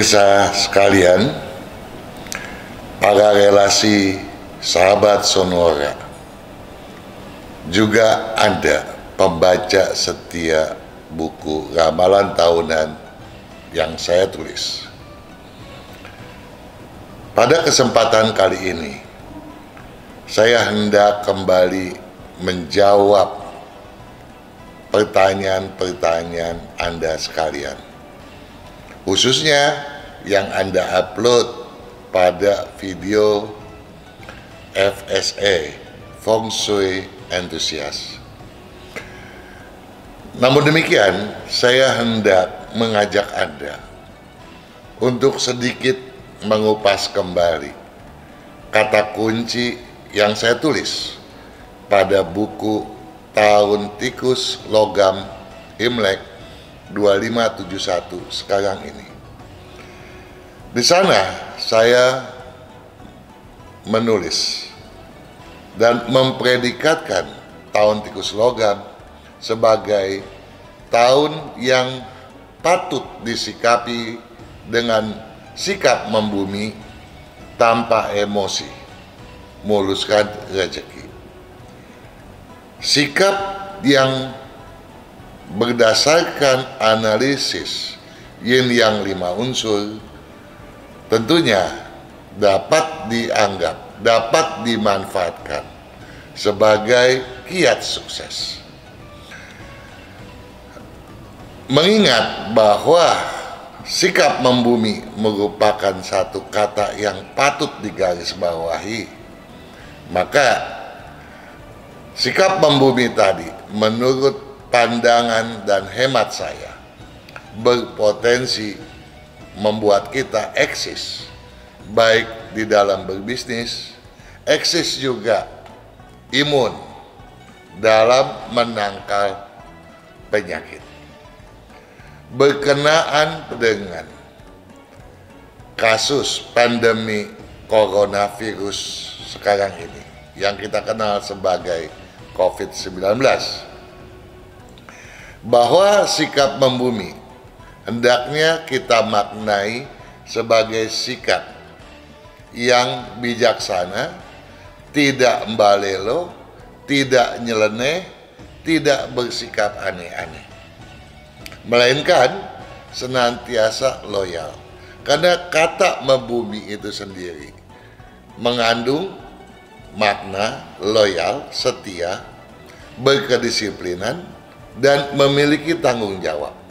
Pemirsa sekalian, para relasi sahabat Sonora, juga Anda pembaca setia buku ramalan tahunan yang saya tulis. Pada kesempatan kali ini, saya hendak kembali menjawab pertanyaan-pertanyaan Anda sekalian, khususnya yang Anda upload pada video FSA, Feng Shui Enthusiast. Namun demikian, saya hendak mengajak Anda untuk sedikit mengupas kembali kata kunci yang saya tulis pada buku Tahun Tikus Logam Imlek 2571 sekarang ini. Di sana saya menulis dan mempredikatkan tahun tikus logam sebagai tahun yang patut disikapi dengan sikap membumi tanpa emosi, muluskan rezeki. Sikap yang berdasarkan analisis yin yang 5 unsur tentunya dapat dianggap, dapat dimanfaatkan sebagai kiat sukses. Mengingat bahwa sikap membumi merupakan satu kata yang patut digarisbawahi, maka sikap membumi tadi menurut pandangan dan hemat saya berpotensi membuat kita eksis, baik di dalam berbisnis, eksis juga imun dalam menangkal penyakit. Berkenaan dengan kasus pandemi coronavirus sekarang ini yang kita kenal sebagai COVID-19, bahwa sikap membumi hendaknya kita maknai sebagai sikap yang bijaksana, tidak mbalelo, tidak nyeleneh, tidak bersikap aneh-aneh, melainkan senantiasa loyal. Karena kata membumi itu sendiri mengandung makna loyal, setia, berkedisiplinan, dan memiliki tanggung jawab.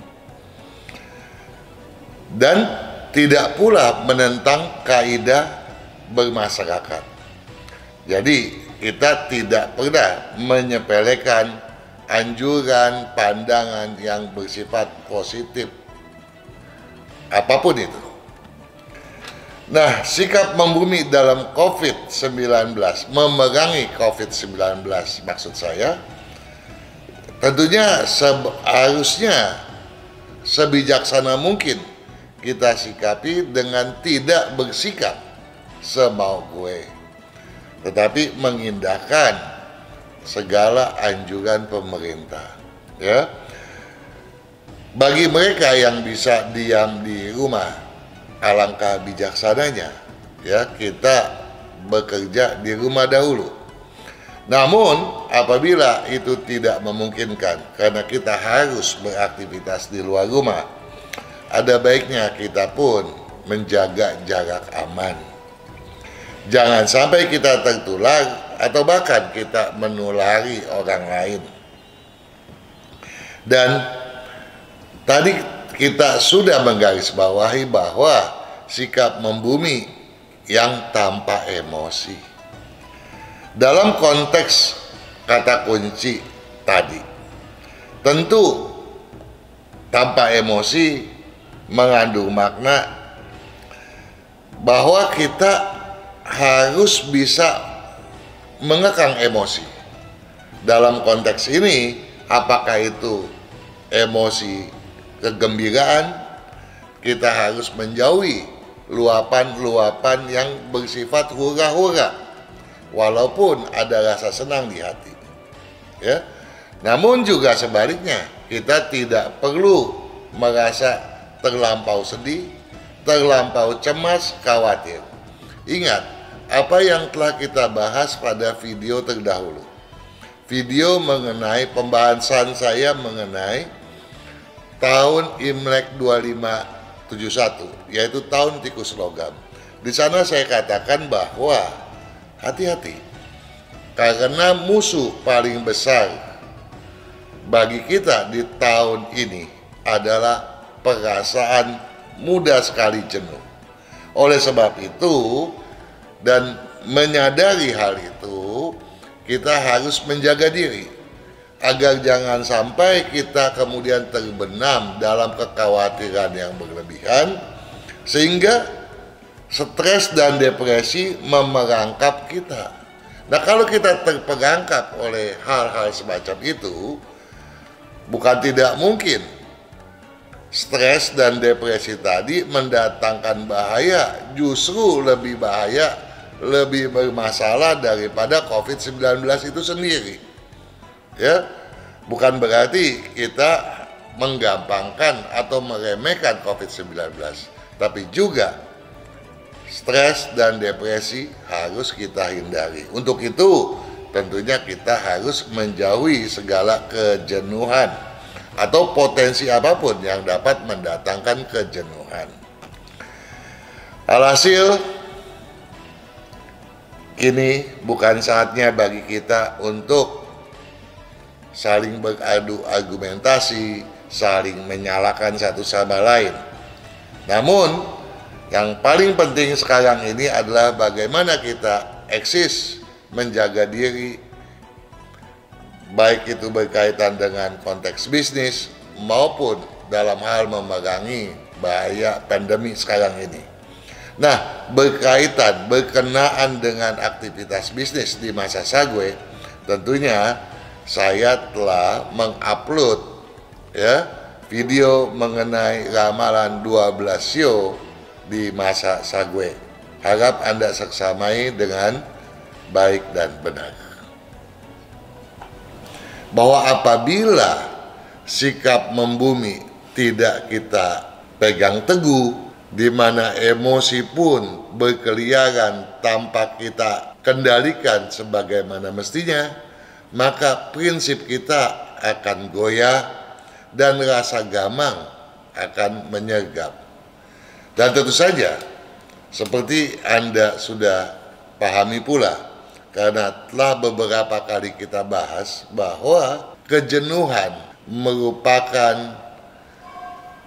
Dan tidak pula menentang kaidah bermasyarakat. Jadi kita tidak pernah menyepelekan anjuran, pandangan yang bersifat positif apapun itu. Nah, sikap membumi dalam COVID-19, memerangi COVID-19 maksud saya, tentunya seharusnya sebijaksana mungkin kita sikapi dengan tidak bersikap semau gue, tetapi mengindahkan segala anjuran pemerintah. Ya, bagi mereka yang bisa diam di rumah, alangkah bijaksananya ya kita bekerja di rumah dahulu. Namun apabila itu tidak memungkinkan karena kita harus beraktivitas di luar rumah, ada baiknya kita pun menjaga jarak aman. Jangan sampai kita tertular atau bahkan kita menulari orang lain. Dan tadi kita sudah menggarisbawahi bahwa sikap membumi yang tanpa emosi. Dalam konteks kata kunci tadi, tentu tanpa emosi mengandung makna bahwa kita harus bisa mengekang emosi. Dalam konteks ini, apakah itu emosi kegembiraan, kita harus menjauhi luapan-luapan yang bersifat hura-hura walaupun ada rasa senang di hati, ya. Namun juga sebaliknya, kita tidak perlu merasa terlampau sedih terlampau cemas, khawatir. Ingat, apa yang telah kita bahas pada video terdahulu. Video mengenai pembahasan saya mengenai tahun Imlek 2571, yaitu tahun tikus logam. Di sana saya katakan bahwa hati-hati, karena musuh paling besar bagi kita di tahun ini adalah perasaan mudah sekali jenuh. Oleh sebab itu, dan menyadari hal itu, kita harus menjaga diri agar jangan sampai kita kemudian terbenam dalam kekhawatiran yang berlebihan sehingga stres dan depresi memerangkap kita. Nah, kalau kita terperangkap oleh hal-hal semacam itu, bukan tidak mungkin stres dan depresi tadi mendatangkan bahaya, justru lebih bahaya, lebih bermasalah daripada COVID-19 itu sendiri. Ya, bukan berarti kita menggampangkan atau meremehkan COVID-19, tapi juga stres dan depresi harus kita hindari. Untuk itu, tentunya kita harus menjauhi segala kejenuhan atau potensi apapun yang dapat mendatangkan kejenuhan. Alhasil, kini bukan saatnya bagi kita untuk saling beradu argumentasi, saling menyalahkan satu sama lain. Namun, yang paling penting sekarang ini adalah bagaimana kita eksis menjaga diri, baik itu berkaitan dengan konteks bisnis maupun dalam hal memerangi bahaya pandemi sekarang ini. Nah, berkenaan dengan aktivitas bisnis di masa Sagwe, tentunya saya telah mengupload ya video mengenai ramalan 12 show di masa Sagwe. Harap Anda seksamai dengan baik dan benar. Bahwa apabila sikap membumi tidak kita pegang teguh, di mana emosi pun berkeliaran tanpa kita kendalikan sebagaimana mestinya, maka prinsip kita akan goyah dan rasa gamang akan menyergap. Dan tentu saja, seperti Anda sudah pahami pula, karena telah beberapa kali kita bahas bahwa kejenuhan merupakan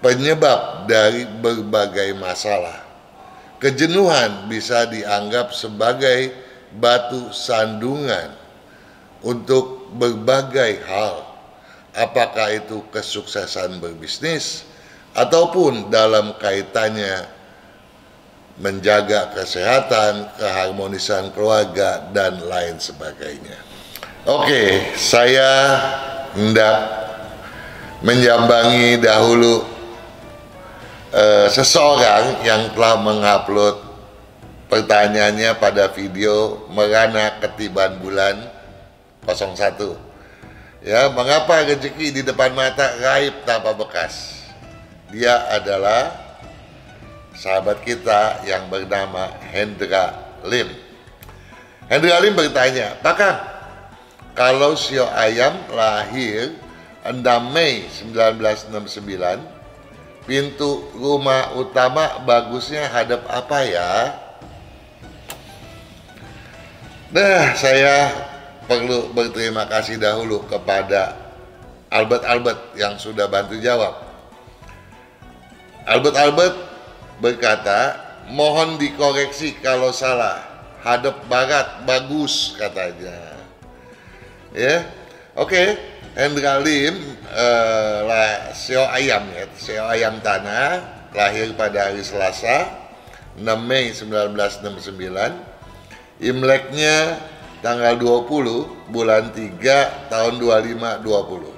penyebab dari berbagai masalah. Kejenuhan bisa dianggap sebagai batu sandungan untuk berbagai hal, apakah itu kesuksesan berbisnis ataupun dalam kaitannya menjaga kesehatan, keharmonisan keluarga, dan lain sebagainya. Oke, saya hendak menjambangi dahulu seseorang yang telah mengupload pertanyaannya pada video Merana Ketiban Bulan 01. Ya, mengapa rezeki di depan mata raib tanpa bekas? Dia adalah sahabat kita yang bernama Hendra Lim. Hendra Lim bertanya, "Pakang, kalau Sio Ayam lahir 6 Mei 1969, pintu rumah utama bagusnya hadap apa ya?" Nah, saya perlu berterima kasih dahulu kepada Albert yang sudah bantu jawab. Albert berkata, "Mohon dikoreksi kalau salah, hadap barat bagus," katanya. Ya, oke. Hendra Lim Sio Ayam ya, Sio Ayam Tanah, lahir pada hari Selasa 6 Mei 1969. Imleknya tanggal 20 bulan 3 tahun 2520.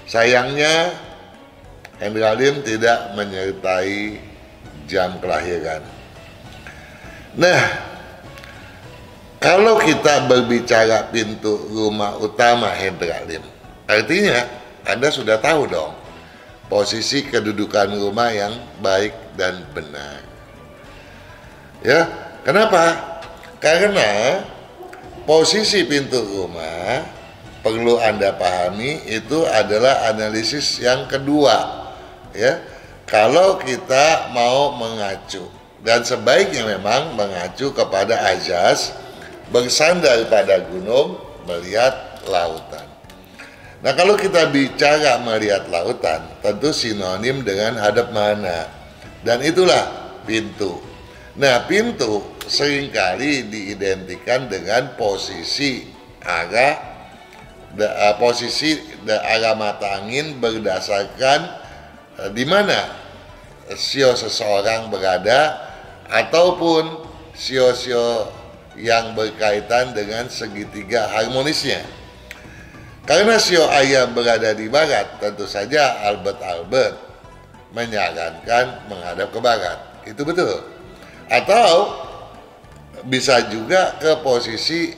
Sayangnya Hendra Lim tidak menyertai jam kelahiran. Nah, kalau kita berbicara pintu rumah utama Hendra Lim, artinya Anda sudah tahu dong posisi kedudukan rumah yang baik dan benar. Ya, kenapa? Karena posisi pintu rumah perlu Anda pahami itu adalah analisis yang kedua. Ya, kalau kita mau mengacu, dan sebaiknya memang mengacu kepada azas bersandar pada gunung melihat lautan. Nah, kalau kita bicara melihat lautan, tentu sinonim dengan hadap mana, dan itulah pintu. Nah, pintu seringkali diidentikan dengan posisi arah mata angin berdasarkan di mana sio seseorang berada, ataupun sio-sio yang berkaitan dengan segitiga harmonisnya. Karena sio ayam berada di barat, tentu saja Albert menyarankan menghadap ke barat. Itu betul. Atau bisa juga ke posisi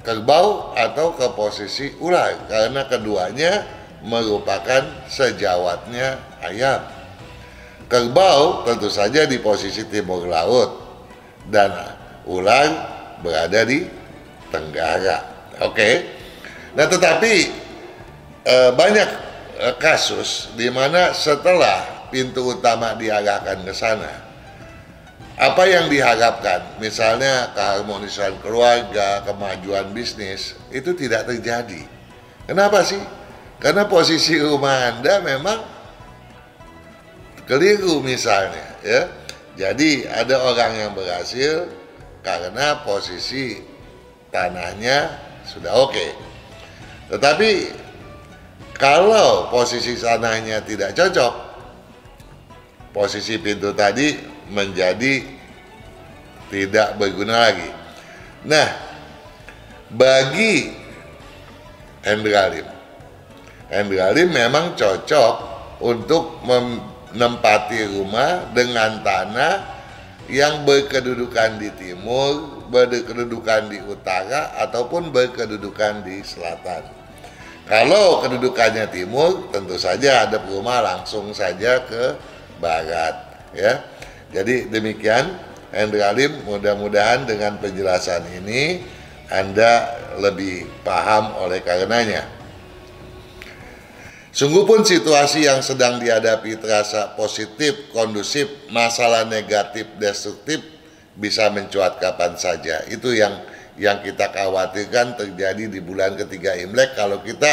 kerbau atau ke posisi ular, karena keduanya merupakan sejawatnya ayam. Kerbau tentu saja di posisi timur laut dan ular berada di tenggara. Oke. Nah, tetapi banyak kasus di mana setelah pintu utama diarahkan ke sana, apa yang diharapkan, misalnya keharmonisan keluarga, kemajuan bisnis, itu tidak terjadi. Kenapa sih? Karena posisi rumah Anda memang keliru misalnya, ya. Jadi ada orang yang berhasil karena posisi tanahnya sudah oke. Tetapi kalau posisi tanahnya tidak cocok, posisi pintu tadi menjadi tidak berguna lagi. Nah, bagi Hendra Lim memang cocok untuk menempati rumah dengan tanah yang berkedudukan di timur, berkedudukan di utara, ataupun berkedudukan di selatan. Kalau kedudukannya timur, tentu saja hadap rumah langsung saja ke barat, ya. Jadi demikian Hendra Lim, mudah-mudahan dengan penjelasan ini Anda lebih paham oleh karenanya. Sungguh pun situasi yang sedang dihadapi terasa positif, kondusif, masalah negatif, destruktif bisa mencuat kapan saja. Itu yang kita khawatirkan terjadi di bulan ketiga Imlek kalau kita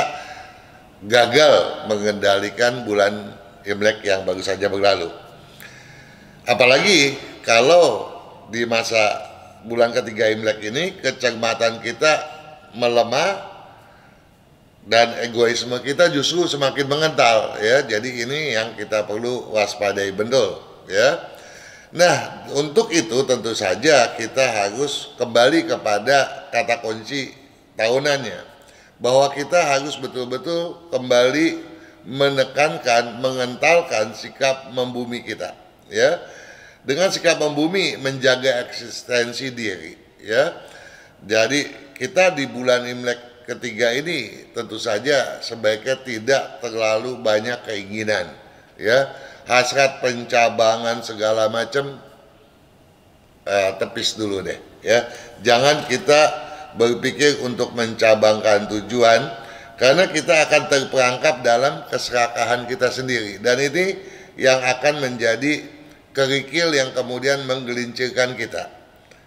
gagal mengendalikan bulan Imlek yang baru saja berlalu. Apalagi kalau di masa bulan ketiga Imlek ini kecermatan kita melemah dan egoisme kita justru semakin mengental, ya. Jadi ini yang kita perlu waspadai betul, ya. Nah, untuk itu tentu saja kita harus kembali kepada kata kunci tahunannya, bahwa kita harus betul-betul kembali menekankan, mengentalkan sikap membumi kita, ya. Dengan sikap membumi menjaga eksistensi diri, ya. Jadi kita di bulan Imlek ketiga ini tentu saja sebaiknya tidak terlalu banyak keinginan, ya. Hasrat pencabangan segala macam tepis dulu deh, ya. Jangan kita berpikir untuk mencabangkan tujuan, karena kita akan terperangkap dalam keserakahan kita sendiri, dan ini yang akan menjadi kerikil yang kemudian menggelincirkan kita,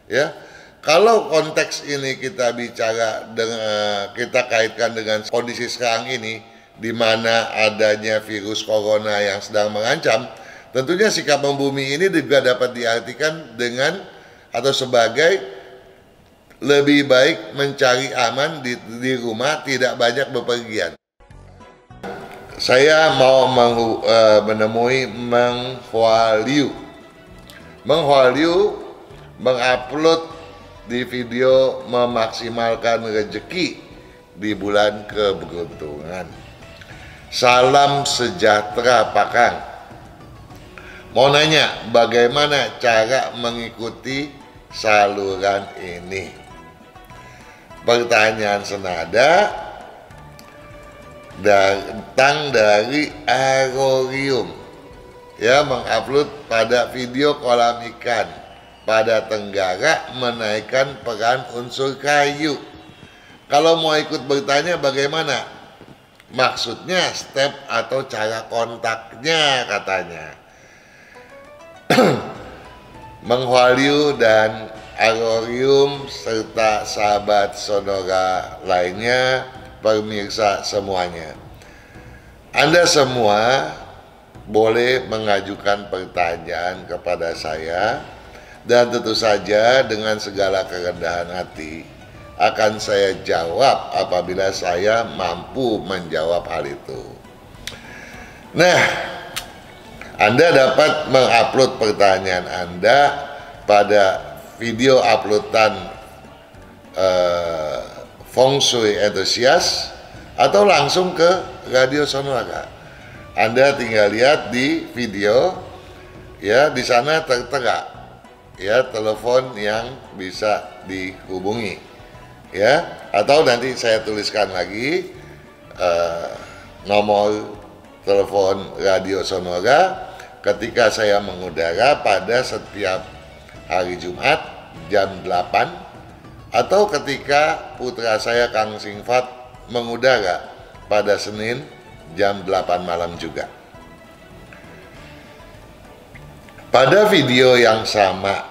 ya. Kalau konteks ini kita bicara dengan, kita kaitkan dengan kondisi sekarang ini, di mana adanya virus corona yang sedang mengancam, tentunya sikap membumi ini juga dapat diartikan dengan atau sebagai lebih baik mencari aman di rumah, tidak banyak bepergian. Saya mau menemui Meng Hua Liu mengupload di video memaksimalkan rezeki di bulan keberuntungan. Salam sejahtera Pak Kang. Mau nanya, bagaimana cara mengikuti saluran ini? Pertanyaan senada datang dari Arorium, ya, mengupload pada video kolam ikan pada Tenggara menaikkan peran unsur kayu. Kalau mau ikut bertanya bagaimana? Maksudnya step atau cara kontaknya katanya. Menghwaliu dan Arorium serta sahabat Sonora lainnya, pemirsa semuanya, Anda semua boleh mengajukan pertanyaan kepada saya, dan tentu saja dengan segala kerendahan hati akan saya jawab apabila saya mampu menjawab hal itu. Nah, Anda dapat mengupload pertanyaan Anda pada video uploadan Feng Shui Enthusiast atau langsung ke Radio Sonora. Anda tinggal lihat di video, ya, di sana tertera, ya, telepon yang bisa dihubungi, ya, atau nanti saya tuliskan lagi nomor telepon Radio Sonora ketika saya mengudara pada setiap hari Jumat jam 8, atau ketika putra saya Kang Singfat mengudara pada Senin jam 8 malam juga. Pada video yang sama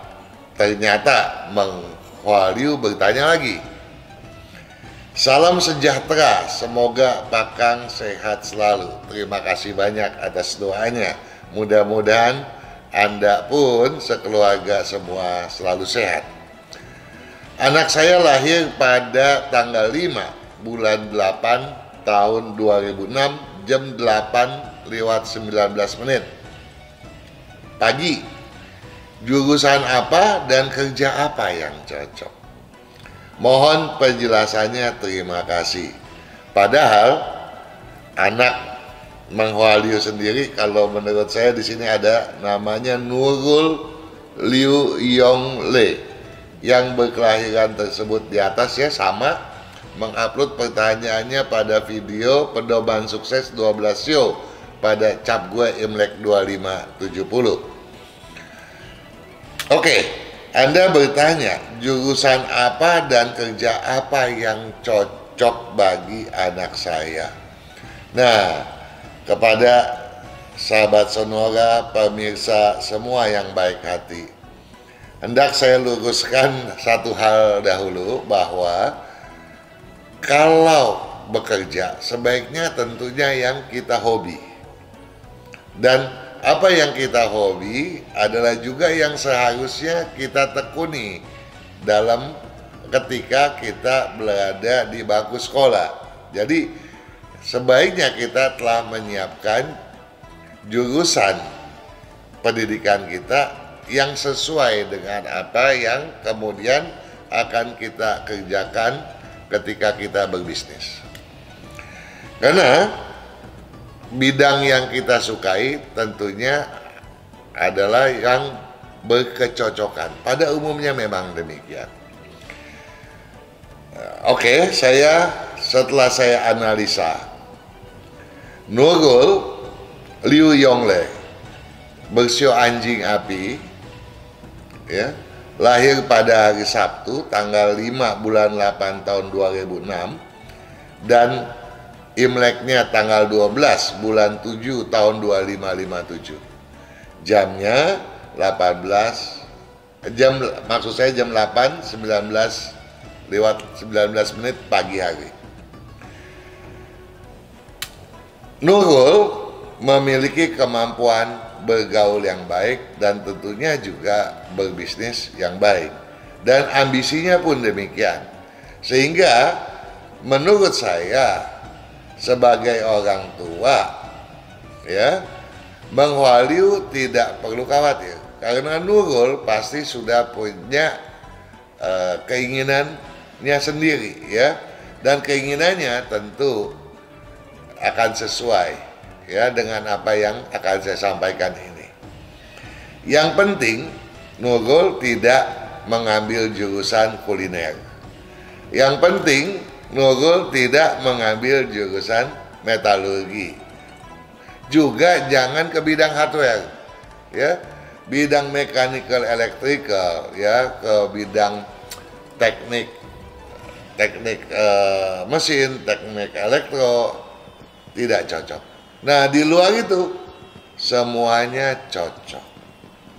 ternyata Menghwaliu bertanya lagi, salam sejahtera, semoga Pak Kang sehat selalu. Terima kasih banyak atas doanya. Mudah-mudahan Anda pun sekeluarga semua selalu sehat. Anak saya lahir pada tanggal 5 bulan 8 tahun 2006 jam 8:19 pagi. Jurusan apa dan kerja apa yang cocok? Mohon penjelasannya, terima kasih. Padahal anak Menghwaliu sendiri, kalau menurut saya di sini ada namanya Nurul Liu Yong Le, yang berkelahiran tersebut di atas, ya, sama mengupload pertanyaannya pada video Pedoman Sukses 12 Show pada Cap Gue Imlek 2570. Oke, Anda bertanya jurusan apa dan kerja apa yang cocok bagi anak saya. Nah, kepada sahabat Sonora, pemirsa semua yang baik hati, hendak saya luruskan satu hal dahulu, bahwa kalau bekerja sebaiknya tentunya yang kita hobi, dan apa yang kita hobi adalah juga yang seharusnya kita tekuni dalam ketika kita berada di bangku sekolah. Jadi sebaiknya kita telah menyiapkan jurusan pendidikan kita yang sesuai dengan apa yang kemudian akan kita kerjakan ketika kita berbisnis. Karena bidang yang kita sukai tentunya adalah yang berkecocokan. Pada umumnya memang demikian. Oke, setelah saya analisa, Nurul Liu Yongle bersio anjing api, ya, lahir pada hari Sabtu tanggal 5 bulan 8 tahun 2006 dan Imleknya tanggal 12 bulan 7 tahun 2557. Jamnya 18 jam, maksud saya jam 8:19 pagi hari. Nurul memiliki kemampuan bergaul yang baik dan tentunya juga berbisnis yang baik, dan ambisinya pun demikian. Sehingga menurut saya sebagai orang tua, ya, Menghwaliu tidak perlu khawatir, karena Nurul pasti sudah punya keinginannya sendiri, ya, dan keinginannya tentu akan sesuai, ya, dengan apa yang akan saya sampaikan ini. Yang penting Nurul tidak mengambil jurusan kuliner. Yang penting Nurul tidak mengambil jurusan metalurgi. Juga jangan ke bidang hardware, ya, bidang mechanical electrical, ya, ke bidang teknik mesin, teknik elektro, tidak cocok. Nah, di luar itu semuanya cocok,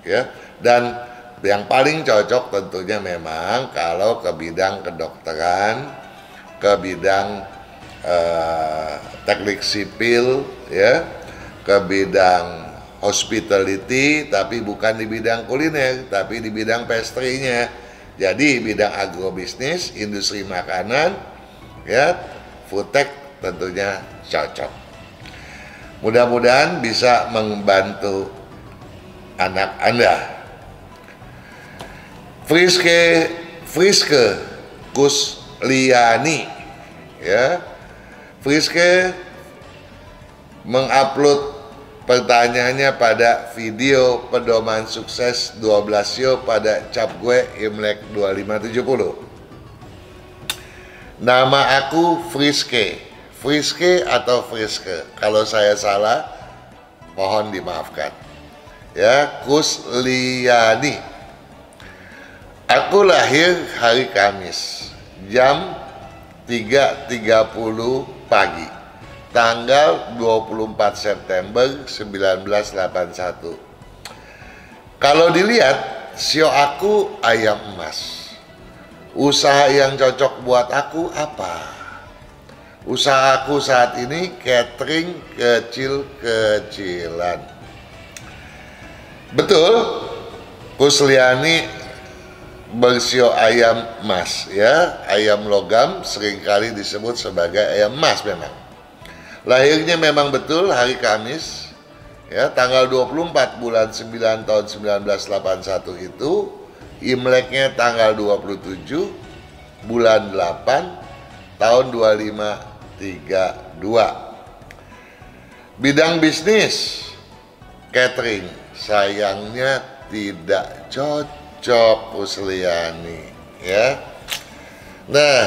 ya. Dan yang paling cocok tentunya memang kalau ke bidang kedokteran, ke bidang teknik sipil, ya, ke bidang hospitality, tapi bukan di bidang kuliner, tapi di bidang pastry-nya. Jadi bidang agrobisnis, industri makanan, ya, food tech tentunya cocok. Mudah-mudahan bisa membantu anak Anda. Friske Kusliani, ya, Friske mengupload pertanyaannya pada video pedoman sukses 12 show pada Cap Gue Imlek 2570. Nama aku Friske atau Friske. Kalau saya salah, mohon dimaafkan. Ya, Kusliani. Aku lahir hari Kamis, jam 3.30 pagi, tanggal 24 September 1981. Kalau dilihat, sio aku ayam emas. Usaha yang cocok buat aku apa? Usaha aku saat ini catering kecil-kecilan. Betul, Kusliani bersio ayam emas, ya, ayam logam seringkali disebut sebagai ayam emas memang. Lahirnya memang betul hari Kamis, ya, tanggal 24 bulan 9 tahun 1981 itu. Imleknya tanggal 27 bulan 8 tahun 2532. Bidang bisnis catering, sayangnya tidak cocok Kusliani, ya. Nah,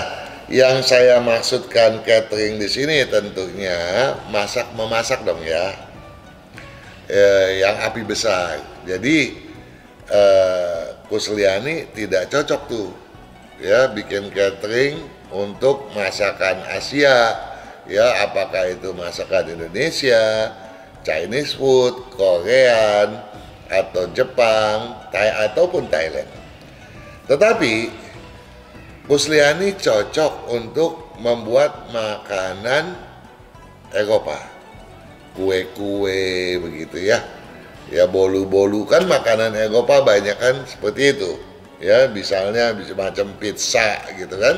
yang saya maksudkan catering di sini tentunya memasak dong, ya, yang api besar. Jadi Kusliani tidak cocok tuh, ya, bikin catering untuk masakan Asia, ya, apakah itu masakan Indonesia, Chinese food, Korean, atau Jepang, ataupun Thailand. Tetapi Kusliani cocok untuk membuat makanan Eropa, kue-kue begitu, ya. Ya, bolu-bolu kan makanan Eropa banyak kan seperti itu, ya, misalnya macam pizza gitu kan.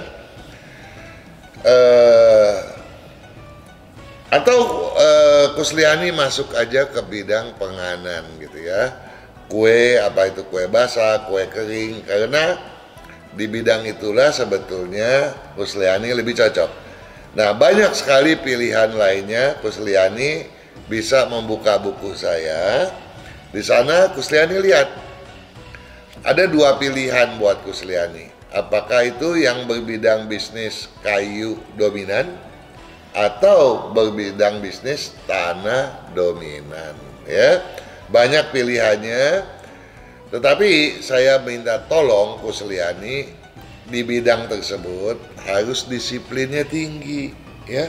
Atau Kusliani masuk aja ke bidang penganan gitu, ya, kue, apa itu kue basah, kue kering, karena di bidang itulah sebetulnya Kusliani lebih cocok. Nah, banyak sekali pilihan lainnya. Kusliani bisa membuka buku saya. Di sana Kusliani lihat ada dua pilihan buat Kusliani. Apakah itu yang berbidang bisnis kayu dominan atau berbidang bisnis tanah dominan, ya. Banyak pilihannya, tetapi saya minta tolong Kusliani di bidang tersebut harus disiplinnya tinggi, ya.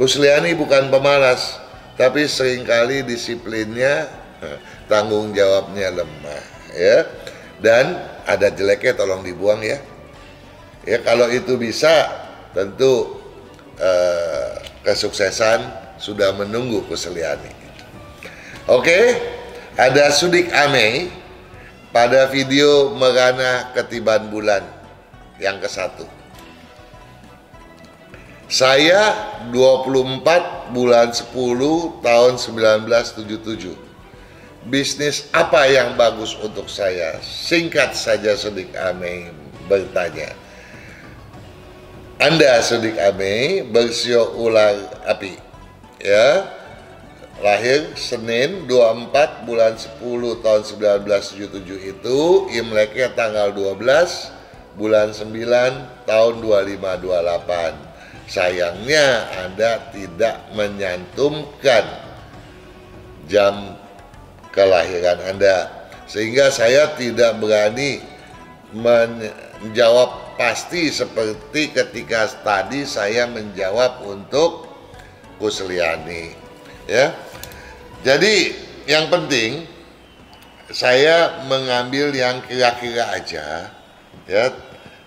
Kusliani bukan pemalas, tapi seringkali disiplinnya, tanggung jawabnya lemah, ya. Dan ada jeleknya tolong dibuang, ya. Ya, kalau itu bisa, tentu kesuksesan sudah menunggu Kusliani. Oke, ada Sudik Amei pada video Merana Ketiban Bulan yang ke-1. Saya 24 bulan 10 tahun 1977. Bisnis apa yang bagus untuk saya? Singkat saja Sudik Amei bertanya. Anda Sudik Amei bersio ular api, ya, lahir Senin 24 bulan 10 tahun 1977 itu, Imleknya tanggal 12 bulan 9 tahun 2528. Sayangnya Anda tidak menyantumkan jam kelahiran Anda, sehingga saya tidak berani menjawab pasti seperti ketika tadi saya menjawab untuk Kusliani, ya. Jadi yang penting saya mengambil yang kira-kira aja, ya.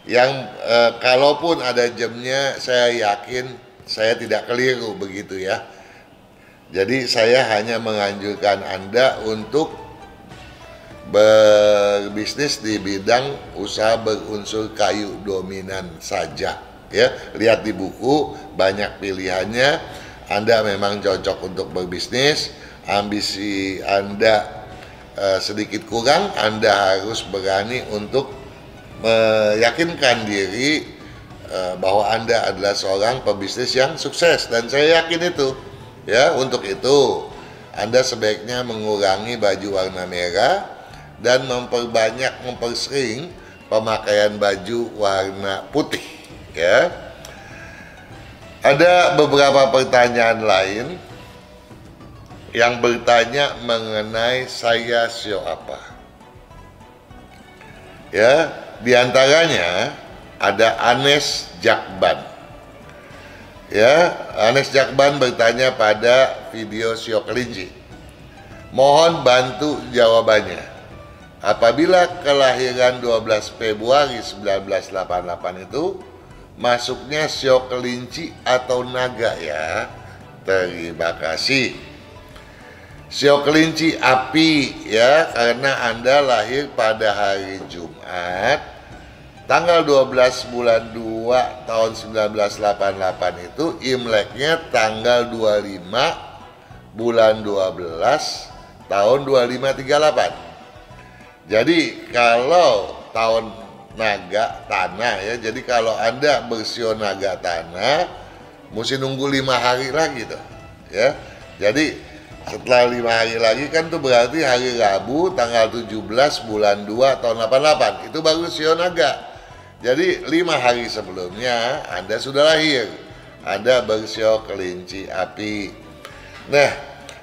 Yang kalaupun ada jamnya, saya yakin saya tidak keliru begitu ya. Jadi saya hanya menganjurkan Anda untuk berbisnis di bidang usaha berunsur kayu dominan saja, ya. Lihat di buku banyak pilihannya. Anda memang cocok untuk berbisnis. Ambisi Anda sedikit kurang, Anda harus berani untuk meyakinkan diri bahwa Anda adalah seorang pebisnis yang sukses, dan saya yakin itu, ya. Untuk itu Anda sebaiknya mengurangi baju warna merah dan mempersering pemakaian baju warna putih, ya. Ada beberapa pertanyaan lain yang bertanya mengenai saya sio apa, ya. Di antaranya ada Anes Jakban, ya. Anes Jakban bertanya pada video sio kelinci. Mohon bantu jawabannya. Apabila kelahiran 12 Februari 1988 itu masuknya sio kelinci atau naga, ya? Terima kasih. Sio kelinci api, ya, karena Anda lahir pada hari Jumat tanggal 12 bulan 2 tahun 1988 itu, Imleknya tanggal 25 bulan 12 tahun 2538. Jadi kalau tahun naga tanah, ya, jadi kalau Anda bersio naga tanah mesti nunggu 5 hari lagi tuh, ya. Jadi setelah 5 hari lagi kan tuh berarti hari Rabu tanggal 17 bulan 2 tahun 88 itu baru sio naga. Jadi 5 hari sebelumnya Anda sudah lahir, Anda bersio kelinci api. Nah,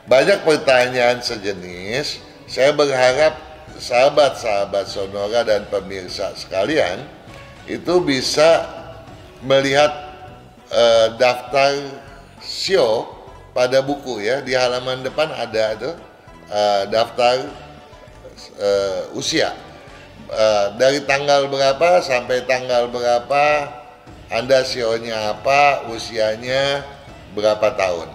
banyak pertanyaan sejenis. Saya berharap sahabat-sahabat Sonora dan pemirsa sekalian itu bisa melihat daftar sio pada buku, ya. Di halaman depan ada tuh daftar usia, dari tanggal berapa sampai tanggal berapa Anda sionya apa, usianya berapa tahun.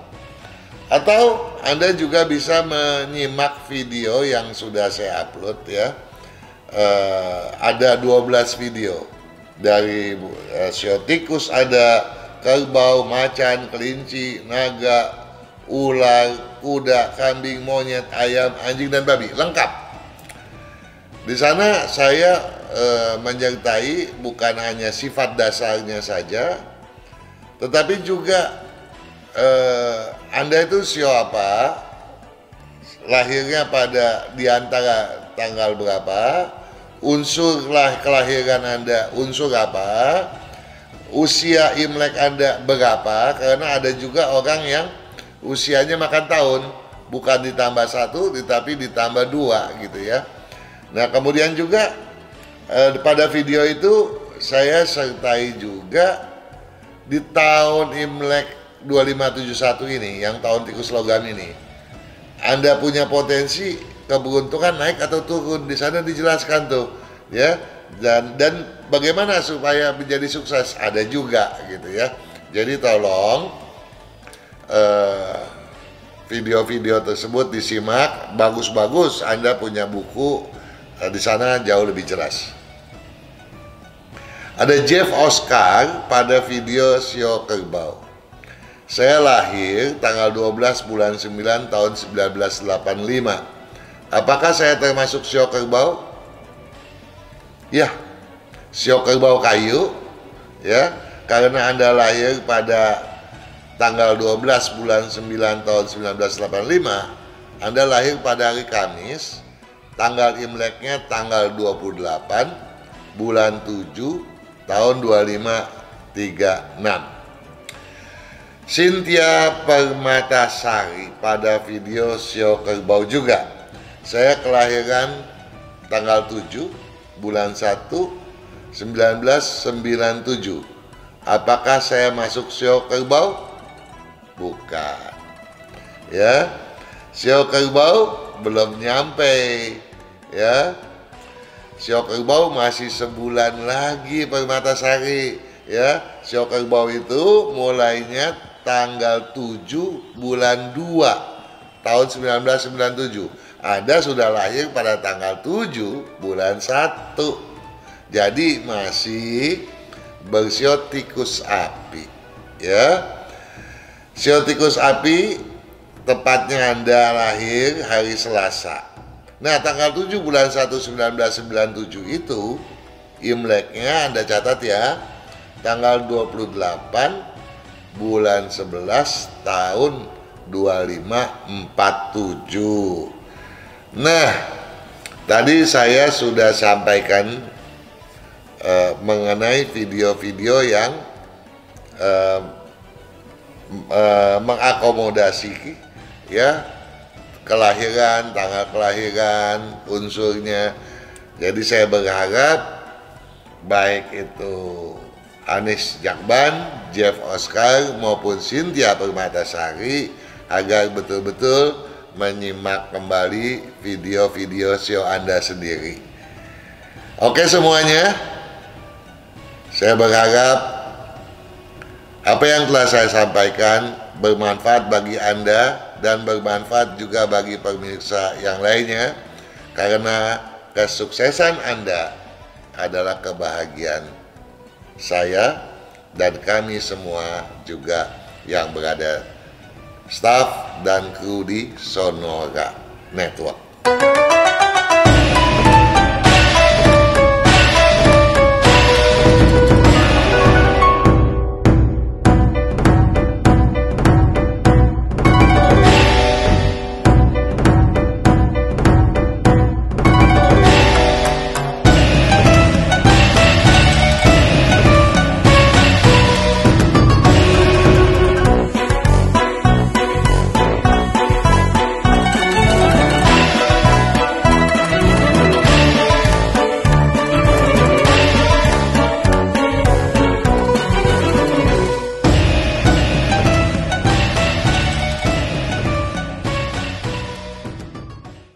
Atau Anda juga bisa menyimak video yang sudah saya upload, ya. Ada 12 video dari sio tikus, ada kerbau, macan, kelinci, naga, ular, kuda, kambing, monyet, ayam, anjing, dan babi, lengkap. Di sana saya menyertai bukan hanya sifat dasarnya saja, tetapi juga Anda itu sio apa, lahirnya pada di antara tanggal berapa, unsur kelahiran Anda unsur apa, usia Imlek Anda berapa, karena ada juga orang yang usianya makan tahun, bukan ditambah 1 tetapi ditambah 2 gitu, ya. Nah, kemudian juga pada video itu saya sertai juga di tahun Imlek 2571 ini, yang tahun tikus logam ini, Anda punya potensi keberuntungan naik atau turun. Di sana dijelaskan tuh, ya. Dan bagaimana supaya menjadi sukses ada juga gitu, ya. Jadi tolong video-video tersebut disimak, bagus-bagus. Anda punya buku di sana jauh lebih jelas. Ada Jeff Oscar pada video sio kerbau. Saya lahir tanggal 12 bulan 9 tahun 1985. Apakah saya termasuk sio kerbau? Ya, sio kerbau kayu, ya, karena Anda lahir pada tanggal 12 bulan 9 tahun 1985, Anda lahir pada hari Kamis, tanggal Imleknya tanggal 28 bulan 7 tahun 2536. Cynthia Permatasari pada video Sio Kerbau juga. Saya kelahiran tanggal 7 bulan 1 1997. Apakah saya masuk Sio Kerbau? Bukan. Ya. Sio Kerbau belum nyampe. Ya. Sio Kerbau masih sebulan lagi Permatasari. Ya, Sio Kerbau itu mulainya tanggal 7 bulan 2 tahun 1997. Ada sudah lahir pada tanggal 7 bulan 1. Jadi masih bersio tikus api. Ya. Sio tikus api tepatnya Anda lahir hari Selasa. Nah, tanggal 7 bulan 1 1997 itu Imleknya Anda catat ya. Tanggal 28 bulan 11 tahun 2547. Nah, tadi saya sudah sampaikan mengenai video-video yang mengakomodasi ya kelahiran, tanggal kelahiran, unsurnya. Jadi saya berharap baik itu Anies Jakban, Jeff Oscar maupun Cynthia Permatasari agar betul-betul menyimak kembali video-video Sio Anda sendiri. Oke semuanya, saya berharap apa yang telah saya sampaikan bermanfaat bagi Anda dan bermanfaat juga bagi pemirsa yang lainnya, karena kesuksesan Anda adalah kebahagiaan saya dan kami semua juga yang berada staf dan kru di Sonora Network.